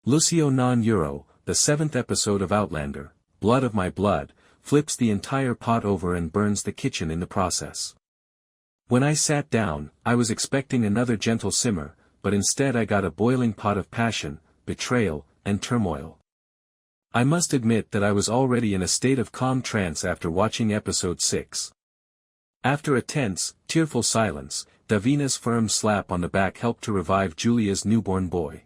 Lucio non Euro, the 7th episode of Outlander, Blood of My Blood, flips the entire pot over and burns the kitchen in the process. When I sat down, I was expecting another gentle simmer, but instead I got a boiling pot of passion, betrayal, and turmoil. I must admit that I was already in a state of calm trance after watching episode 6. After a tense, tearful silence, Davina's firm slap on the back helped to revive Julia's newborn boy.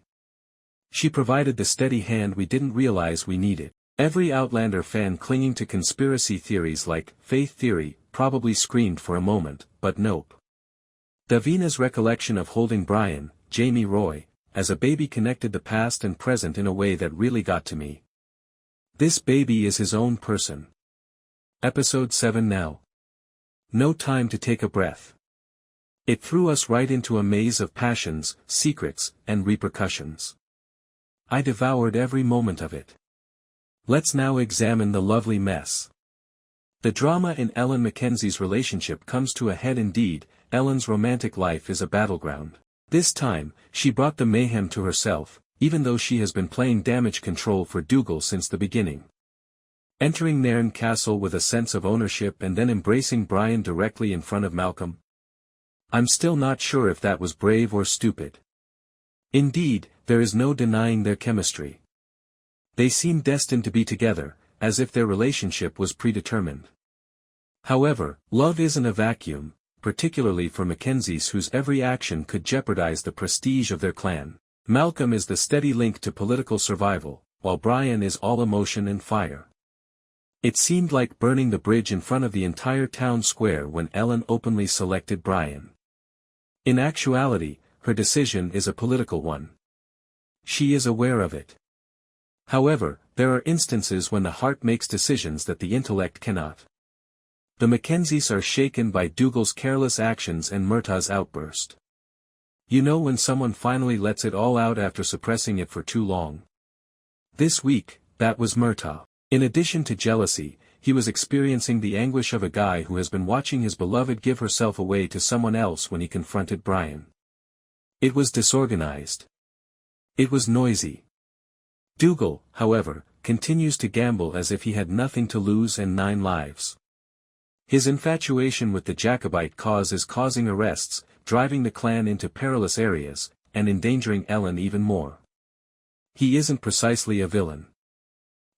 She provided the steady hand we didn't realize we needed. Every Outlander fan clinging to conspiracy theories like faith theory probably screamed for a moment, but nope. Davina's recollection of holding Brian, Jamie Roy, as a baby connected the past and present in a way that really got to me. This baby is his own person. Episode 7 now. No time to take a breath. It threw us right into a maze of passions, secrets, and repercussions. I devoured every moment of it. Let's now examine the lovely mess. The drama in Ellen Mackenzie's relationship comes to a head indeed. Ellen's romantic life is a battleground. This time, she brought the mayhem to herself, even though she has been playing damage control for Dougal since the beginning. Entering Nairn Castle with a sense of ownership and then embracing Brian directly in front of Malcolm. I'm still not sure if that was brave or stupid. Indeed, there is no denying their chemistry. They seem destined to be together, as if their relationship was predetermined. However, love isn't a vacuum, particularly for Mackenzies whose every action could jeopardize the prestige of their clan. Malcolm is the steady link to political survival, while Brian is all emotion and fire. It seemed like burning the bridge in front of the entire town square when Ellen openly selected Brian. In actuality, her decision is a political one. She is aware of it. However, there are instances when the heart makes decisions that the intellect cannot. The Mackenzies are shaken by Dougal's careless actions and Murtaugh's outburst. You know when someone finally lets it all out after suppressing it for too long. This week, that was Murtaugh. In addition to jealousy, he was experiencing the anguish of a guy who has been watching his beloved give herself away to someone else when he confronted Brian. It was disorganized. It was noisy. Dougal, however, continues to gamble as if he had nothing to lose and 9 lives. His infatuation with the Jacobite cause is causing arrests, driving the clan into perilous areas, and endangering Ellen even more. He isn't precisely a villain.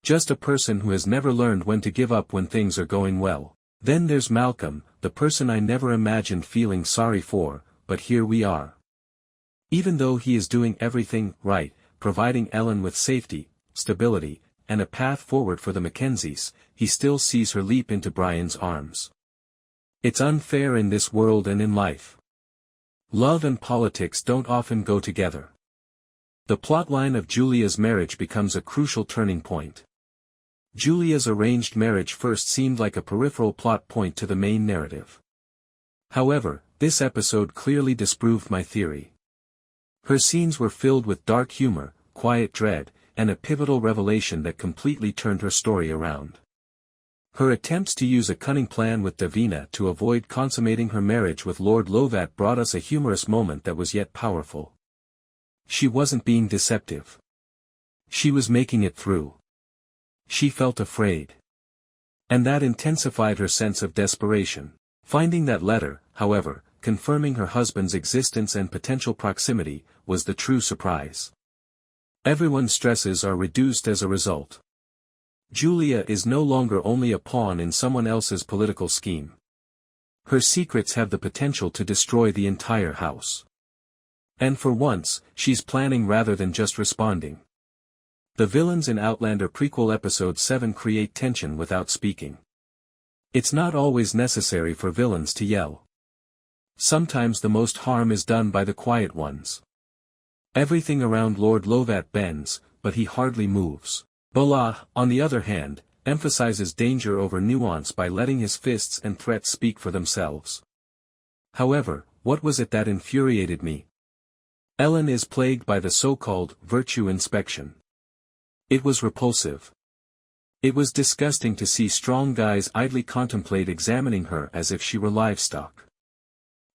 Just a person who has never learned when to give up when things are going well. Then there's Malcolm, the person I never imagined feeling sorry for, but here we are. Even though he is doing everything right, providing Ellen with safety, stability, and a path forward for the Mackenzies, he still sees her leap into Brian's arms. It's unfair in this world and in life. Love and politics don't often go together. The plotline of Julia's marriage becomes a crucial turning point. Julia's arranged marriage first seemed like a peripheral plot point to the main narrative. However, this episode clearly disproved my theory. Her scenes were filled with dark humor, quiet dread, and a pivotal revelation that completely turned her story around. Her attempts to use a cunning plan with Davina to avoid consummating her marriage with Lord Lovat brought us a humorous moment that was yet powerful. She wasn't being deceptive. She was making it through. She felt afraid. And that intensified her sense of desperation. Finding that letter, however, confirming her husband's existence and potential proximity, was the true surprise. Everyone's stresses are reduced as a result. Julia is no longer only a pawn in someone else's political scheme. Her secrets have the potential to destroy the entire house. And for once, she's planning rather than just responding. The villains in Outlander Prequel Episode 7 create tension without speaking. It's not always necessary for villains to yell. Sometimes the most harm is done by the quiet ones. Everything around Lord Lovat bends, but he hardly moves. Balloch, on the other hand, emphasizes danger over nuance by letting his fists and threats speak for themselves. However, what was it that infuriated me? Ellen is plagued by the so-called virtue inspection. It was repulsive. It was disgusting to see strong guys idly contemplate examining her as if she were livestock.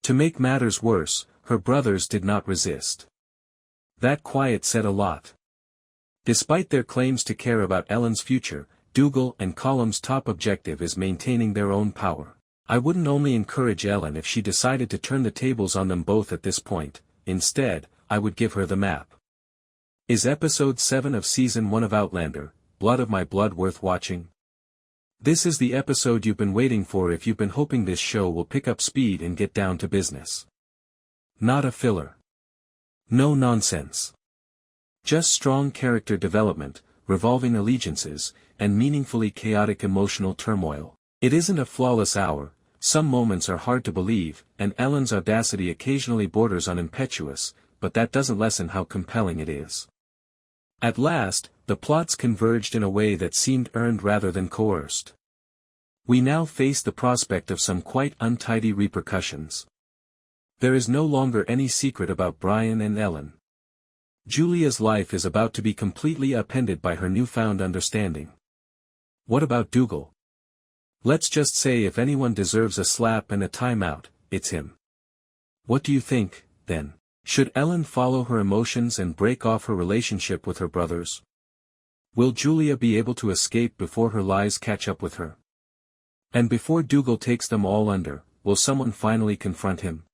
To make matters worse, her brothers did not resist. That quiet said a lot. Despite their claims to care about Ellen's future, Dougal and Colum's top objective is maintaining their own power. I wouldn't only encourage Ellen if she decided to turn the tables on them both at this point, instead, I would give her the map. Is episode 7 of season 1 of Outlander, Blood of My Blood worth watching? This is the episode you've been waiting for if you've been hoping this show will pick up speed and get down to business. Not a filler. No nonsense. Just strong character development, revolving allegiances, and meaningfully chaotic emotional turmoil. It isn't a flawless hour, some moments are hard to believe, and Ellen's audacity occasionally borders on impetuous, but that doesn't lessen how compelling it is. At last, the plots converged in a way that seemed earned rather than coerced. We now face the prospect of some quite untidy repercussions. There is no longer any secret about Brian and Ellen. Julia's life is about to be completely upended by her newfound understanding. What about Dougal? Let's just say if anyone deserves a slap and a timeout, it's him. What do you think, then? Should Ellen follow her emotions and break off her relationship with her brothers? Will Julia be able to escape before her lies catch up with her? And before Dougal takes them all under, will someone finally confront him?